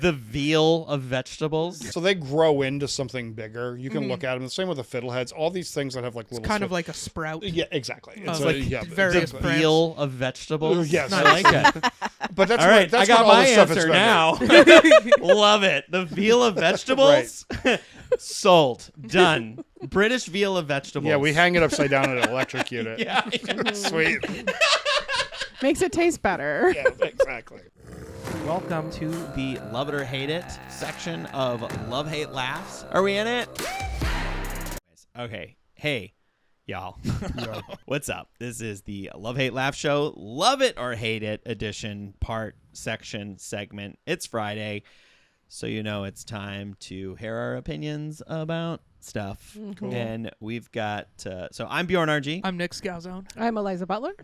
The veal of vegetables. So they grow into something bigger. You can look at them. The same with the fiddleheads. All these things that have like little... It's kind of like a sprout. Yeah, exactly. It's like The veal of vegetables. Yes. I like it. But that's All right, that's I got what all my this stuff is answer about. now. Love it. The veal of vegetables. Sold. Done. British veal of vegetables. Yeah, we hang it upside down and electrocute it. Yeah. Sweet. Makes it taste better. Yeah, exactly. Welcome to the Love It or Hate It section of Love Hate Laughs. Are we in it? Okay. Hey, y'all. What's up? This is the Love Hate Laugh Show, Love It or Hate It edition, section, segment. It's Friday, so you know it's time to hear our opinions about stuff. Cool. And we've got, so I'm Bjorn RG. I'm Nick Scalzone. I'm Eliza Butler.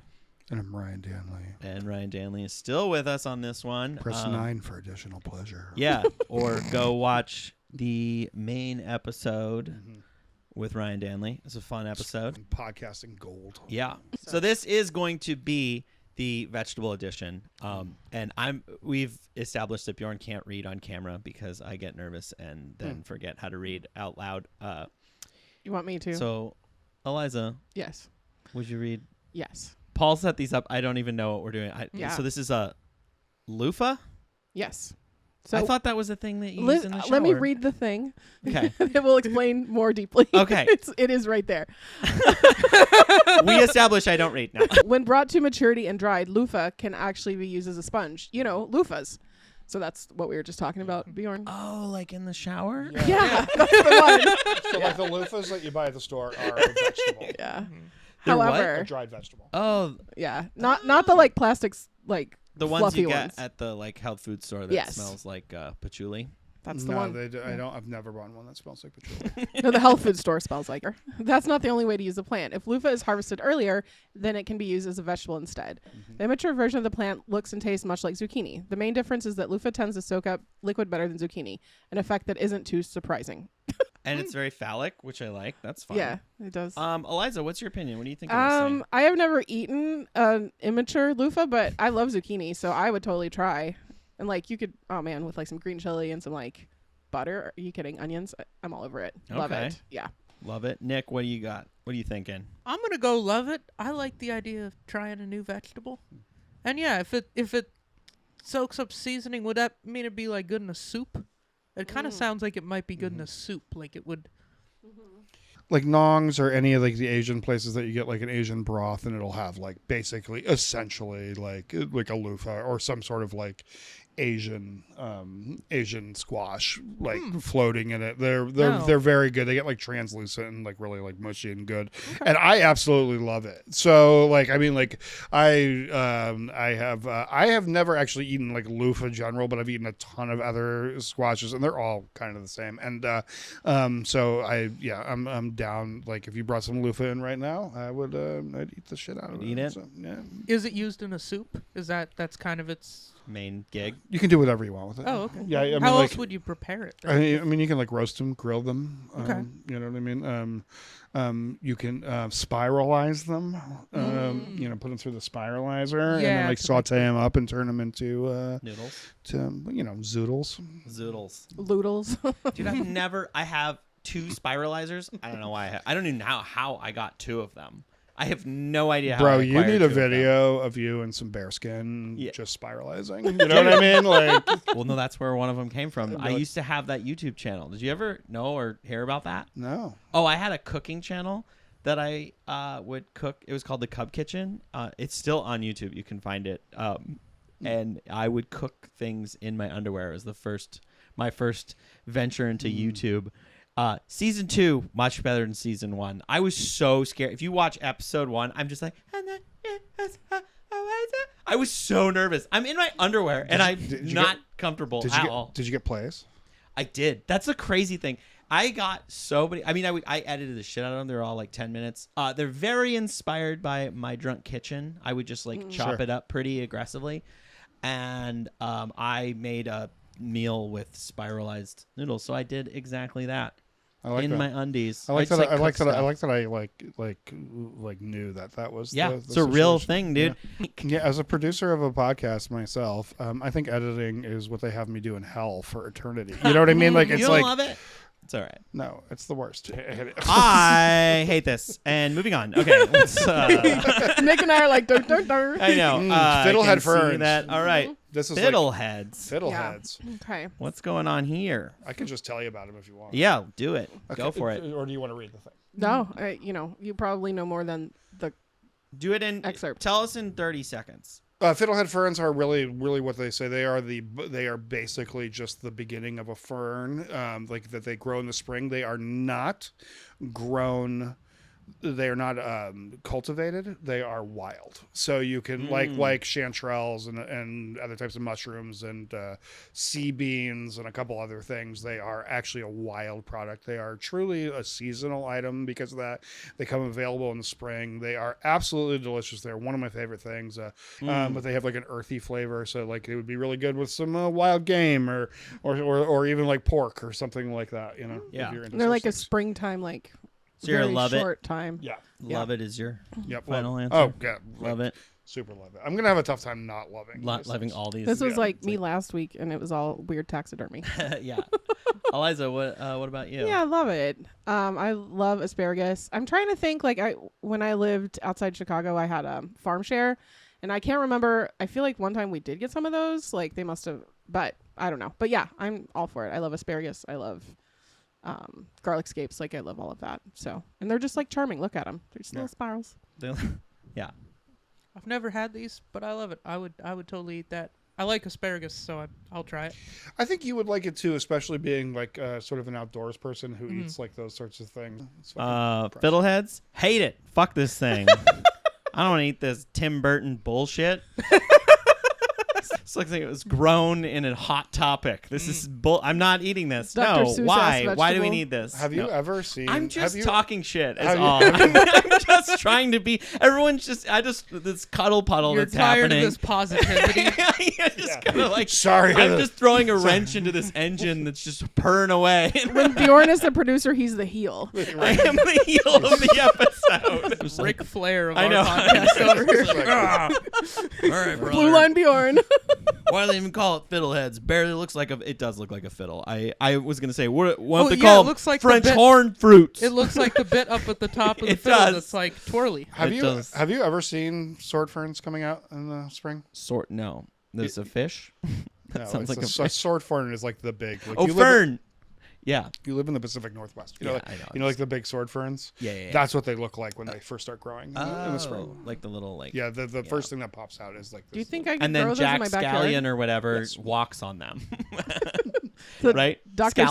And I'm Ryan Danley. And Ryan Danley is still with us on this one. Press 9 for additional pleasure. Yeah, or go watch the main episode with Ryan Danley. It's a fun episode. Podcasting gold. Yeah. So this is going to be the vegetable edition. And we've established that Bjorn can't read on camera because I get nervous and then forget how to read out loud. You want me to? So, Eliza, yes. would you read? Yes. Paul set these up. I don't even know what we're doing. Yeah. So this is a loofah? Yes. So I thought that was a thing that you use in the shower. let me read the thing. Okay. It will explain more deeply. Okay. It is right there. We established I don't read now. When brought to maturity and dried, loofah can actually be used as a sponge. You know, loofahs. So that's what we were just talking about, Bjorn. Oh, like in the shower? Yeah, that's the one. So like the loofahs that you buy at the store are a vegetable. Yeah. They're what? However, A dried vegetable. Oh, yeah, not the like plastics like the ones fluffy you get ones. at the like health food store that Yes. smells like patchouli. That's the No, one. they do, I've never bought one that smells like patchouli. No, the health food store smells like her. That's not the only way to use the plant. If loofah is harvested earlier, then it can be used as a vegetable instead. The immature version of the plant looks and tastes much like zucchini. The main difference is that loofah tends to soak up liquid better than zucchini, an effect that isn't too surprising. And it's very phallic, which I like. That's fun. Yeah, it does. Eliza, what's your opinion? What do you think of this thing? I have never eaten an immature loofah, but I love zucchini, so I would totally try. And like you could, oh man, with like some green chili and some like butter. Are you kidding? Onions? I'm all over it. Love Okay. it. Yeah. Love it. Nick, what do you got? What are you thinking? I'm gonna go love it. I like the idea of trying a new vegetable. And yeah, if it soaks up seasoning, would that mean it'd be like good in a soup? It kind of sounds like it might be good in a soup, like it would. Like Nong's or any of like the Asian places that you get like an Asian broth and it'll have like basically essentially like a loofah or some sort of like Asian squash like floating in it. They're very good. They get like translucent and like really like mushy and good. Okay. And I absolutely love it. So like I mean like I have never actually eaten like loofah general, but I've eaten a ton of other squashes and they're all kind of the same. And so I'm down. Like if you brought some loofah in right now, I would I'd eat the shit out of it. Eat it? So, yeah. Is it used in a soup? That's kind of its main gig? You can do whatever you want with it. Oh, okay. Yeah, I mean, how like, else would you prepare it? I mean, you can like roast them, grill them. Okay. You know what I mean? You can spiralize them. You know, put them through the spiralizer and then like saute them up and turn them into Noodles. Zoodles. Zoodles. Loodles. Dude, I have 2 spiralizers. I don't know why. I don't even know how I got 2 of them. I have no idea how. Bro, I you acquired need 2 a of them. video of you and some bearskin just spiralizing. You know what I mean? Like, well, no, that's where one of them came from. I used to have that YouTube channel. Did you ever know or hear about that? No. Oh, I had a cooking channel that I would cook. It was called The Cub Kitchen. It's still on YouTube. You can find it. And I would cook things in my underwear. It was my first venture into YouTube. Season 2, much better than season 1. I was so scared. If you watch episode 1, I'm just like, I was so nervous. I'm in my underwear and I'm not comfortable at all. Did you get plays? I did. That's a crazy thing. I got so many. I mean, I edited the shit out of them. They're all like 10 minutes. They're very inspired by My Drunk Kitchen. I would just like chop it up pretty aggressively. And I made a meal with spiralized noodles. So I did exactly that. I like in that. my undies. I like just, that. I like cook that. I stuff. like that. I knew that was. Yeah, the it's a real situation. thing, dude. Yeah, as a producer of a podcast myself, I think editing is what they have me do in hell for eternity. You know what I mean? Like You it's don't like love it? It's all right. no, it's the worst. I hate this. And moving on. Okay, let's. Nick and I are like, dun, dun, dun. I know. Fiddlehead I can see ferns. that. All right. This is Fiddleheads. Fiddleheads. Yeah. Okay. What's going on here? I can just tell you about them if you want. Yeah, do it. Okay, Go for it. Or do you want to read the thing? No, you probably know more than the Do it in. excerpt. Tell us in 30 seconds. Fiddlehead ferns are really what they say. They are basically just the beginning of a fern, like that they grow in the spring. They are not grown. They are not cultivated. They are wild. So you can like chanterelles and other types of mushrooms and sea beans and a couple other things. They are actually a wild product. They are truly a seasonal item because of that. They come available in the spring. They are absolutely delicious. They're one of my favorite things. But they have like an earthy flavor. So like it would be really good with some wild game or even like pork or something like that. You know, Yeah. if you're into they're like a those things. springtime, like So you're very love it. short time. Yeah. Love it is your Yep. final love, answer. Oh yeah. Love it. Super love it. I'm gonna have a tough time not loving. these Loving things. all these. This was Yeah, like me last week, and it was all weird taxidermy. Yeah. Eliza, what about you? Yeah, I love it. I love asparagus. I'm trying to think. Like when I lived outside Chicago, I had a farm share, and I can't remember. I feel like one time we did get some of those. Like they must have, but I don't know. But yeah, I'm all for it. I love asparagus. I love garlic scapes. Like I love all of that. So, and they're just like charming. Look at them. They're just little spirals. Yeah. I've never had these, but I love it. I would totally eat that. I like asparagus, so I'll try it. I think you would like it too, especially being like sort of an outdoors person who Mm-hmm. eats like those sorts of things. It's fucking impressive. Fiddleheads, hate it. Fuck this thing. I don't want to eat this Tim Burton bullshit. This looks like it was grown in a hot topic. This is I'm not eating this. Dr. No, Seuss-ass why? Why do we vegetable. need this? Have you No. ever seen? I'm just have you, talking shit. Is have you- all. I'm just trying to be. Everyone's just. This cuddle puddle You're that's tired happening. of this positivity. Yeah, just kind of like. Sorry. I'm just throwing a wrench into this engine that's just purring away. When Bjorn is the producer, he's the heel. I am the heel of the episode. Just like, Ric Flair of I our know. podcast over here. all right, brother. Blue line Bjorn. Why do they even call it fiddleheads? Barely looks like it does look like a fiddle. I was gonna say what Oh, they yeah, call it looks like the French bit- horn fruits. It looks like the bit up at the top of the It fiddle does. that's like twirly. Have It you does. have you ever seen sword ferns coming out in the spring? No. There's a fish. No, sounds like a a sword fern is like the big. Like Oh, you fern. Yeah. You live in the Pacific Northwest. You know, Yeah, like, I know. you know, like the big sword ferns. Yeah. That's what they look like when they first start growing in the spring. Like the little like. Yeah, the first thing that pops out is like. This Do you think I could And grow then those in Jack my backyard? Scallion or whatever Yes. walks on them. The Right? Dr.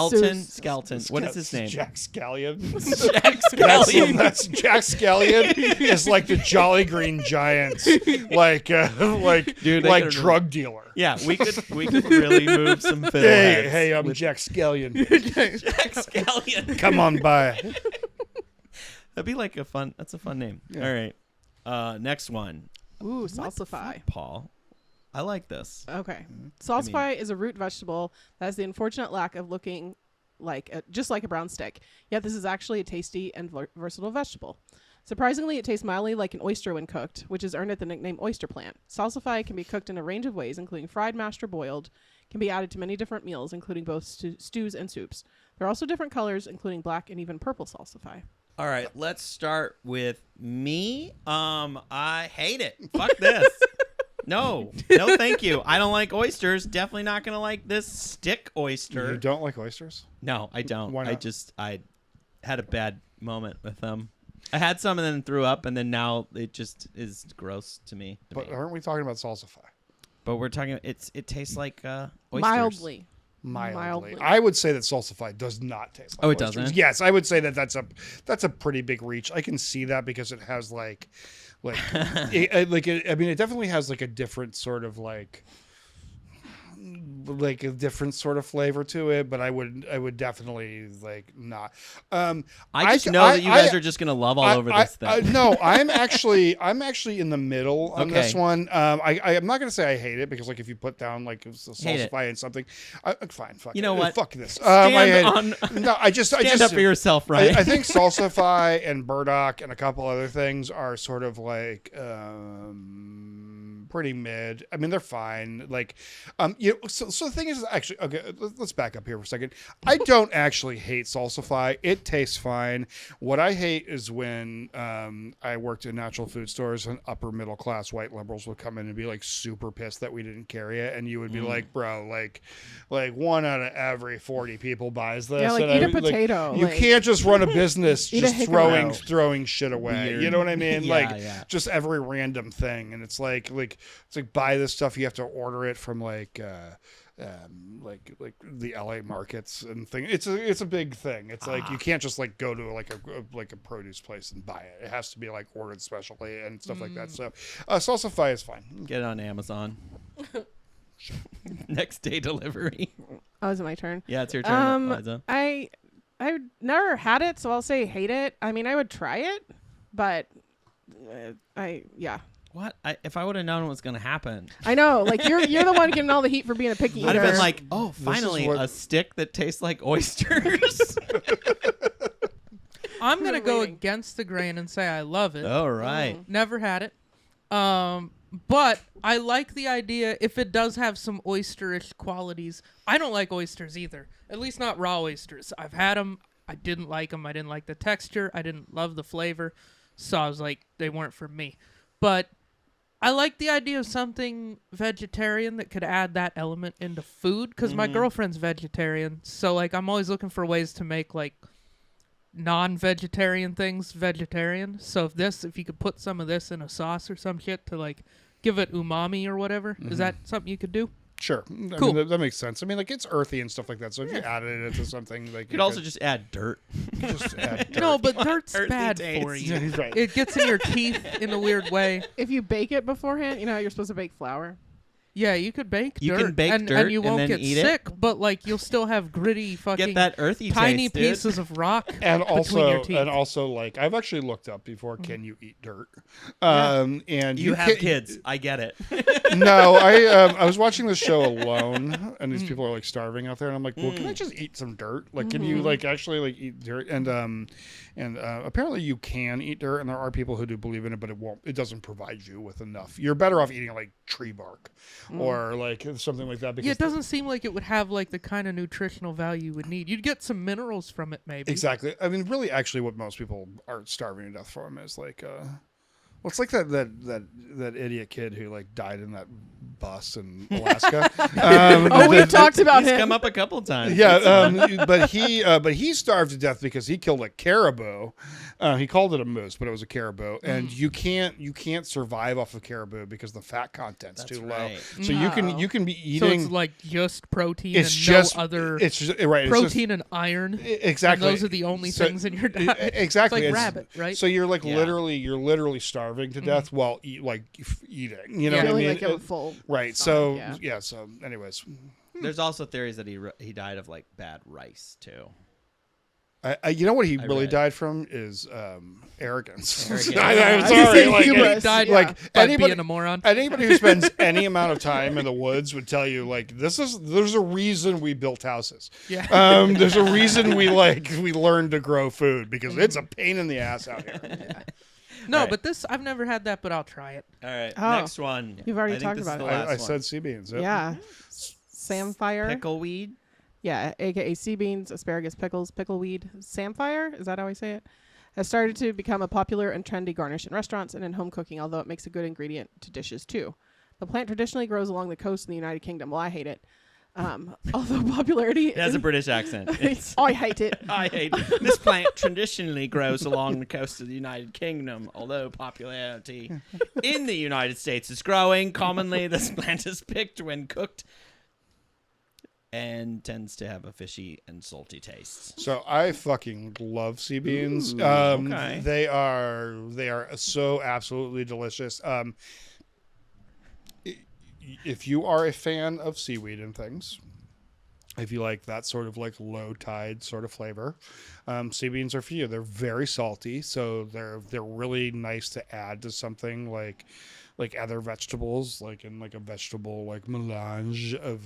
Skeleton. What is his That's name? Jack Scallion. Jack That's, Scallion. that's Jack Scallion is like the Jolly Green Giant, like Dude, they like could've- drug dealer. Yeah, we could really move some fiddleheads. Hey, I'm with Jack Scallion. Jack Scallion. Come on by. That'd be like that's a fun name. Yeah. All right. Next one. Ooh, salsify. Paul. I like this. Okay. Salsify is a root vegetable that has the unfortunate lack of looking just like a brown stick. Yet this is actually a tasty and versatile vegetable. Surprisingly, it tastes mildly like an oyster when cooked, which has earned it the nickname oyster plant. Salsify can be cooked in a range of ways, including fried, mashed, or boiled. Can be added to many different meals, including both stews and soups. There are also different colors, including black and even purple salsify. All right, let's start with me. I hate it. Fuck this. No, thank you. I don't like oysters. Definitely not gonna like this stick oyster. You don't like oysters? No, I don't. Why not? I had a bad moment with them. I had some and then threw up, and then now it just is gross to me. But aren't we talking about salsify? But we're talking. It tastes like oysters. Mildly. Mildly. I would say that salsify does not taste like Oh, it oysters. doesn't? Yes, I would say that that's a pretty big reach. I can see that because it has it definitely has like a different sort of like like a different sort of flavor to it, but I would definitely like not. I just know that you guys are just gonna love all over this thing. No, I'm actually in the middle on this Okay. one. I'm not gonna say I hate it because like if you put down like salsify and something, fine, fuck. You know what? Fuck this. Stand Stand up for yourself, Ryan. I think salsify and burdock and a couple other things are sort of like pretty mid. I mean, they're fine. Like, so the thing is, actually, okay, let's back up here for a second. I don't actually hate salsify. It tastes fine. What I hate is when I worked in natural food stores and upper middle class white liberals would come in and be like super pissed that we didn't carry it, and you would be like, bro, like 1 out of every 40 people buys this. Yeah, like and eat a potato. You like, can't just run a business Eat a just hickory. throwing shit away. Weird. You know what I mean? Yeah, Like yeah. just every random thing, and it's like buy this stuff. You have to order it from like the LA markets and thing. It's a big thing. It's like you can't just like go to like a produce place and buy it. It has to be like ordered specially and stuff like that. So salsify is fine. Get it on Amazon. Next day delivery. Oh, is it my turn? Yeah, it's your turn, Eliza. I've never had it, so I'll say hate it. I mean, I would try it, but What? If I would have known what was going to happen, I know. Like you're the one getting all the heat for being a picky I'd eater. have been like, oh, is finally, what- a stick that tastes like oysters. I'm gonna go Waiting. against the grain and say I love it. All right. Never had it. But I like the idea if it does have some oysterish qualities. I don't like oysters either. At least not raw oysters. I've had them. I didn't like them. I didn't like the texture. I didn't love the flavor. So I was like, they weren't for me. But I like the idea of something vegetarian that could add that element into food because my girlfriend's vegetarian. So like I'm always looking for ways to make like non-vegetarian things vegetarian. So if you could put some of this in a sauce or some shit to like give it umami or whatever, is that something you could do? Sure. Cool. I mean, that makes sense. I mean, like it's earthy and stuff like that. So if you added it to something, like You could also just add dirt. just add dirt. No, but dirt's Earthy bad taste. for you. Yeah, he's right. It gets in your teeth in a weird way. if you bake it beforehand, you know how you're supposed to bake flour. Yeah, you could bake You dirt. can bake and dirt you and won't then get eat it? sick, but like you'll still have gritty fucking Get that earthy tiny taste, dude. pieces of rock And between your teeth. also, like I've actually looked up before. Can you eat dirt? And You have kids. I get it. No, I was watching this show alone, and these people are like starving out there, and I'm like, well, can I just eat some dirt? Like, can you like actually like eat dirt? And apparently you can eat dirt, and there are people who do believe in it, but it doesn't provide you with enough. You're better off eating like tree bark or like something like that. Because Yeah, it doesn't seem like it would have like the kind of nutritional value you would need. You'd get some minerals from it, maybe. Exactly. I mean, really, actually, what most people are starving to death from is like, well, it's like that idiot kid who like died in that bus in Alaska. Oh, we've talked about He's him. come up a couple times. Yeah, but he starved to death because he killed a caribou. He called it a moose, but it was a caribou, and you can't survive off of caribou because the fat content's That's too right. low. So you can be So eating. it's like just protein It's and just no other It's just right. It's protein and iron. just, exactly. And those are the only So- things in your diet. Exactly. It's like It's- rabbit, right? So you're like Yeah. literally starving to death while eating. You know what I Feeling mean? like you have a full Right. stomach, So yeah. So anyways, There's also theories that he died of like bad rice too. you know what he I really read. died from is arrogance. Arrogance. I'm Yeah. sorry. He's Like, hubris. died Yeah. like by anybody, being a moron. anybody who spends any amount of time in the woods would tell you like there's a reason we built houses. Yeah. There's a reason we learned to grow food because it's a pain in the ass out here. No, Right. but this I've never had that, but I'll try it. All right, Oh. next one. You've already I think talked this is about the it. last I one. said sea beans. Yep. Yeah. Samfire. Pickleweed. Yeah, aka sea beans, asparagus, pickles, pickleweed. Samfire, is that how I say it? Has started to become a popular and trendy garnish in restaurants and in home cooking, although it makes a good ingredient to dishes too. The plant traditionally grows along the coast in the United Kingdom. Well, I hate it. Although popularity... It has a British accent. It's- I hate it. I hate this plant traditionally grows along the coast of the United Kingdom, although popularity in the United States is growing. Commonly, this plant is picked when cooked and tends to have a fishy and salty taste. So I fucking love sea beans. Ooh, okay. They are so absolutely delicious. if you are a fan of seaweed and things, if you like that sort of like low tide sort of flavor, sea beans are for you. They're very salty, so they're really nice to add to something like other vegetables, like in like a vegetable like melange of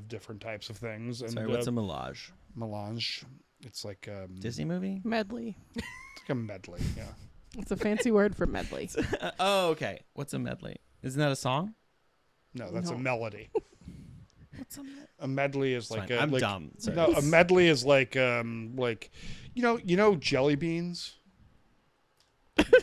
different types of things. And Sorry, what's a melange? melange? It's like Disney movie? Medley. it's like a medley. Yeah. It's a fancy word for medley. Oh, okay. What's a medley? Isn't that a song? No, that's No. a melody. What's a medley? A medley is like I'm like, dumb. Sorry. No, a medley is like you know jelly beans.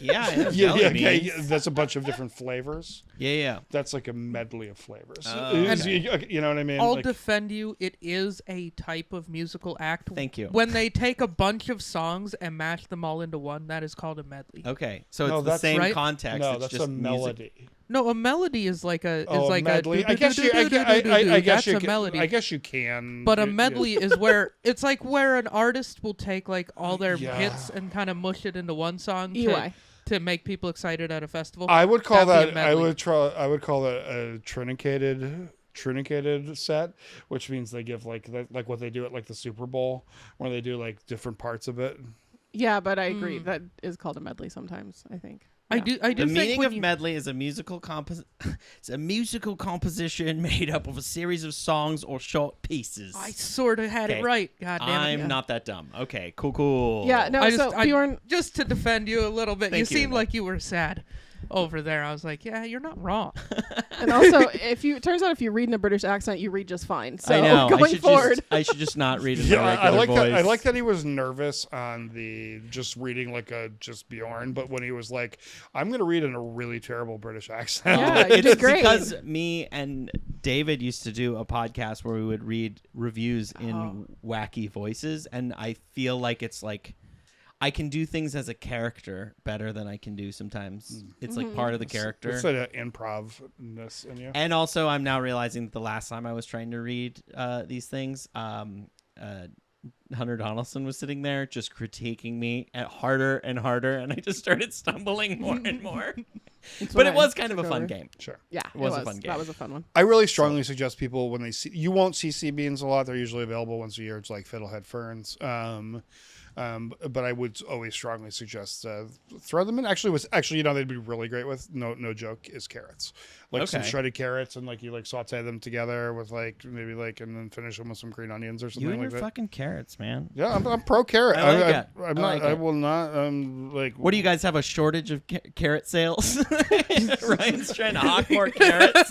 Yeah, I know jelly beans. Yeah, that's a bunch of different flavors. Yeah. That's like a medley of flavors. Okay. You know what I mean? I'll Like, defend you. It is a type of musical act. Thank you. When they take a bunch of songs and mash them all into one, that is called a medley. Okay, so No, it's the that's same right. context. no, it's that's just a melody. Music. No, a melody is like a Oh, like medley. a I guess you. I guess that's you. a melody. I guess you can. But a Yeah. medley is where it's like where an artist will take like all their Yeah. hits and kind of mush it into one song EY. to make people excited at a festival. I would call That'd be that. a medley. I would call that a truncated set, which means they give like what they do at like the Super Bowl, where they do like different parts of it. Yeah, but I agree. That is called a medley sometimes, I think. I Yeah. do The think meaning when of you, medley is a musical it's a musical composition made up of a series of songs or short pieces. I sort of had Okay. it right. God damn it. I'm not that dumb. Okay, cool. Yeah, no, so Bjorn, Just to defend you a little bit, you Thank you, seemed Nick. like you were sad over there. I was like, yeah, you're not wrong. and also, it turns out if you read in a British accent, you read just fine. So I know. going forward, I should just not read in Yeah, my I regular like voice. that. I like that he was nervous on the just reading like a just Bjorn, but when he was like, "I'm going to read in a really terrible British accent." Yeah, you It's did great. because me and David used to do a podcast where we would read reviews in wacky voices, and I feel like it's like I can do things as a character better than I can do sometimes. It's like part of the character. It's an improv-ness in you. And also, I'm now realizing that the last time I was trying to read these things, Hunter Donaldson was sitting there just critiquing me at harder and harder, and I just started stumbling more and more. That's But when it I was kind of a took fun over. game. Sure. Yeah, It was a fun game. That was a fun one. I really strongly suggest people when they see you won't see sea beans a lot. They're usually available once a year. It's like fiddlehead ferns. But I would always strongly suggest throw them in. Actually, you know they'd be really great with no joke is carrots, like some Okay. shredded carrots, and like you like saute them together with like maybe like and then finish them with some green onions or something You and like your that. fucking carrots, man. Yeah, I'm pro carrot. I like it. I'm I not. like I it. will not. Like. What do you guys have a shortage of carrot sales? Ryan's trying to hawk more carrots.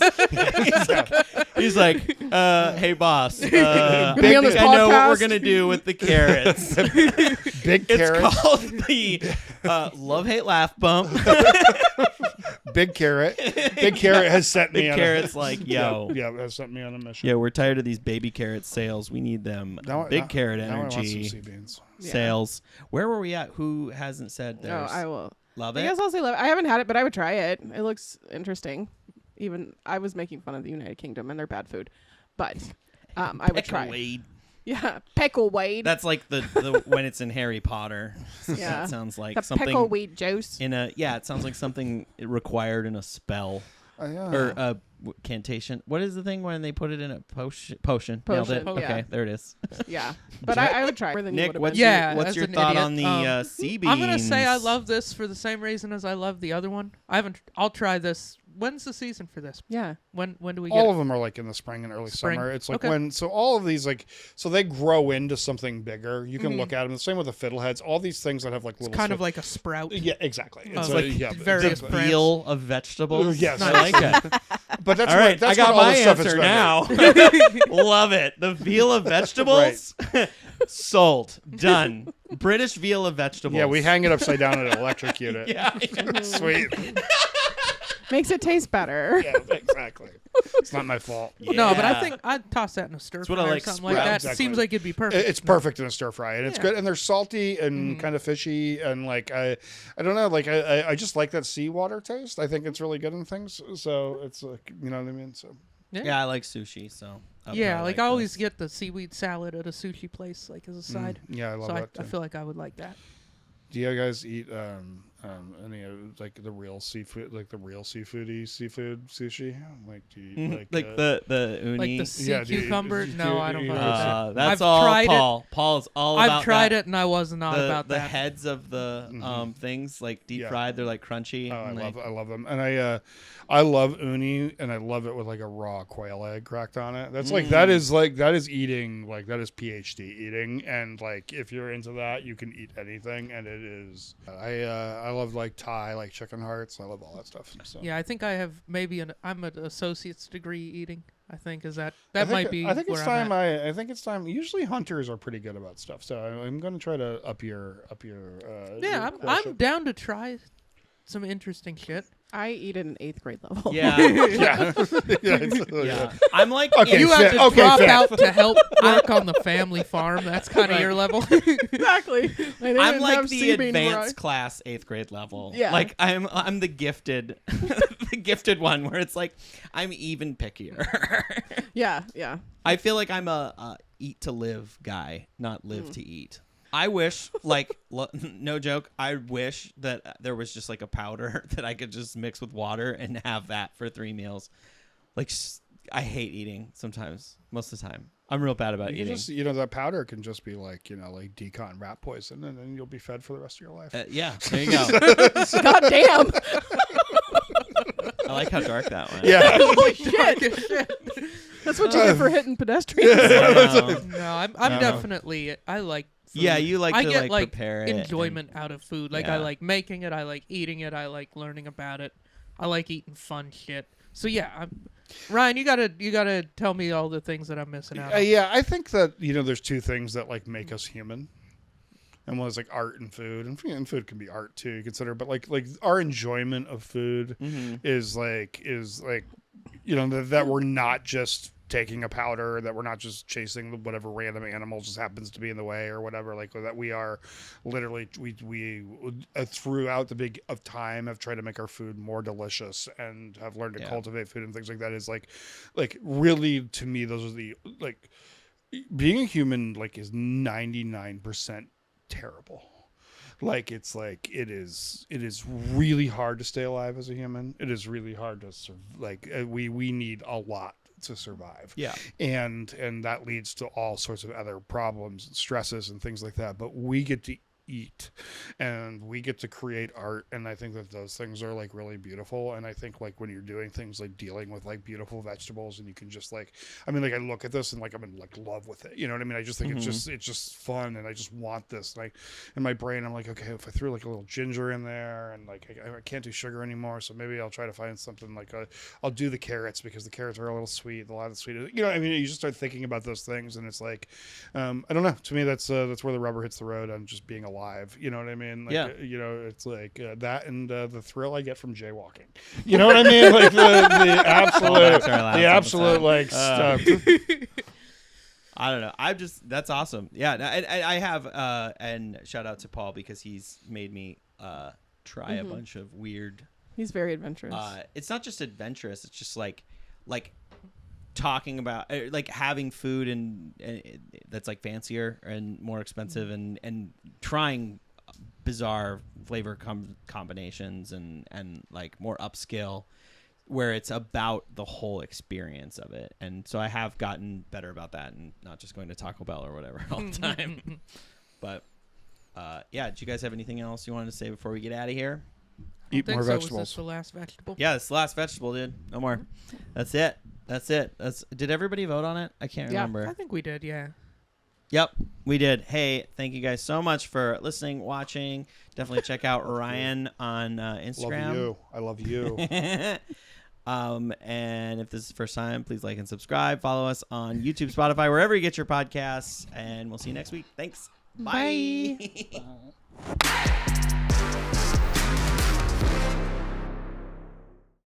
he's like, hey boss, Be on this I know what we're podcast. gonna do with the carrots. Big It's carrot. called the love hate laugh bump. Big carrot. Big carrot has sent me. Big on carrot's like, yo. Yeah, has sent me on a mission. Yeah, we're tired of these baby carrot sales. We need them. Big carrot Now I want some energy sea beans. Yeah. sales. Where were we at? Who hasn't said No, theirs? I will. Love I it. guess I'll say love. I haven't had it, but I would try it. It looks interesting. Even I was making fun of the United Kingdom and their bad food, but I would try it. Pecklewade. Yeah, pickleweed. That's like the when it's in Harry Potter. Yeah. That sounds like the something pickleweed juice. in a it sounds like something required in a spell Yeah. or a cantation. What is the thing when they put it in a potion? Nailed it. Potion, yeah. Okay, there it is. Yeah, but I would try more than you Nick, would have what's been. Yeah, your, what's as your an thought idiot, on the sea beans? I'm gonna say I love this for the same reason as I love the other one. I'll try this. When's the season for this? Yeah, When do we get All it? of them are like in the spring and early Spring. summer. It's like Okay. so all of these so they grow into something bigger. You Mm-hmm. can look at them. The same with the fiddleheads. All these things that have like It's little. kind of like a sprout. yeah, exactly. Of, a- like, yeah, various exactly. brands. Veal of vegetables. Yes. I like it. But that's All right, that's I got what all my this stuff is answer about. now. Love it. The veal of vegetables. Sold. Done. British veal of vegetables. Yeah, we hang it upside down and electrocute it. Yeah. Sweet. makes it taste better. Yeah, exactly. It's not my fault. No, but I Yeah. think I'd toss that in a stir fry what I or like something sprout. like that. Exactly. Seems like it'd be perfect. It's perfect in a stir fry, and it's Yeah. good. And they're salty and kind of fishy, and like I don't know, like I just like that seawater taste. I think it's really good in things. So it's like you know what I mean. So Yeah, I like sushi, so. I'll Yeah, probably like I always this. get the seaweed salad at a sushi place, like as a side. yeah, I love So that too. I feel like I would like that. Do you guys eat Any like the real seafood, like the real seafoody seafood sushi? Like do you like the uni? Like the sea Yeah, do you- cucumber? do you- No, I don't know about that. That's I've all tried Paul. Paul's all about I've tried that. it, and I was not about the that. heads of the things like deep Yeah. fried. They're like crunchy. Oh, and, like, I love them, and I love uni, and I love it with like a raw quail egg cracked on it. That's like that is eating, like that is PhD eating, and like if you're into that, you can eat anything, and it is. I love like Thai, like chicken hearts. I love all that stuff. So. Yeah, I think I have I'm an associate's degree eating. I think I might be. think it's where time. I'm at. I think it's time. Usually hunters are pretty good about stuff, so I'm going to try to up your. Yeah, your I'm down to try some interesting shit. I eat at an 8th grade level. yeah, yeah. I'm like Okay, You have to okay, drop fair. out to help work on the family farm. That's kind of your level. Exactly. Like, they I'm didn't like have the CB advanced class 8th grade level. Yeah. Like I'm the gifted, the gifted one where it's like I'm even pickier. Yeah, yeah. I feel like I'm a eat to live guy, not live to eat. I wish, like, no joke, I wish that there was just like a powder that I could just mix with water and have that for 3 meals. Like, I hate eating sometimes, most of the time. I'm real bad about eating. Just, that powder can just be like, like decon rat poison, and then you'll be fed for the rest of your life. Yeah, there you go. God damn. I like how dark that went. Yeah. Holy shit. That's what you get for hitting pedestrians. No, I'm definitely. I like. Food. Yeah, you like I to get like prepare it. enjoyment out of food. Like Yeah. I like making it. I like eating it. I like learning about it. I like eating fun shit. So yeah, Ryan, you gotta tell me all the things that I'm missing out on. Yeah, I think that there's 2 things that like make us human, and one is like art and food, and food can be art too. You consider, but like our enjoyment of food is like that we're not just taking a powder, that we're not just chasing whatever random animal just happens to be in the way or whatever, like that we are literally we throughout the big of time have tried to make our food more delicious and have learned to cultivate food and things like that. Is like really, to me, those are the, like, being a human like is 99% terrible. Like it's like it is really hard to stay alive as a human. It is really hard to we need a lot to survive. Yeah. And that leads to all sorts of other problems and stresses and things like that. But we get to eat and we get to create art, and I think that those things are like really beautiful. And I think like when you're doing things like dealing with like beautiful vegetables, and you can just like, I mean, like I look at this and like I'm in like love with it, you know what I mean? I just think it's just fun, and I just want this. Like in my brain I'm like, okay, if I threw like a little ginger in there, and like I can't do sugar anymore, so maybe I'll try to find something like I'll do the carrots, because the carrots are a little sweet, a lot of sweet, you know what I mean? You just start thinking about those things, and it's like I don't know, to me that's where the rubber hits the road on just being alive, you know what I mean? Like, it's like that, and the thrill I get from jaywalking, you know what I mean? Like the absolute like stuff. I don't know. That's awesome. Yeah, I have and shout out to Paul, because he's made me try a bunch of weird. He's very adventurous. It's not just adventurous. It's just like talking about like having food and that's like fancier and more expensive, and trying bizarre flavor combinations and like more upscale, where it's about the whole experience of it. And so I have gotten better about that, and not just going to Taco Bell or whatever all the time. But did you guys have anything else you wanted to say before we get out of here? Eat more Was vegetables. this the last vegetable? Yeah, it's the last vegetable, dude. No more. That's it. Did everybody vote on it? I can't remember. I think we did. Yeah. Yep, we did. Hey, thank you guys so much for listening, watching. Definitely check out Ryan on Instagram. I love you. And if this is the first time, please like and subscribe. Follow us on YouTube, Spotify, wherever you get your podcasts. And we'll see you next week. Thanks. Bye. Bye.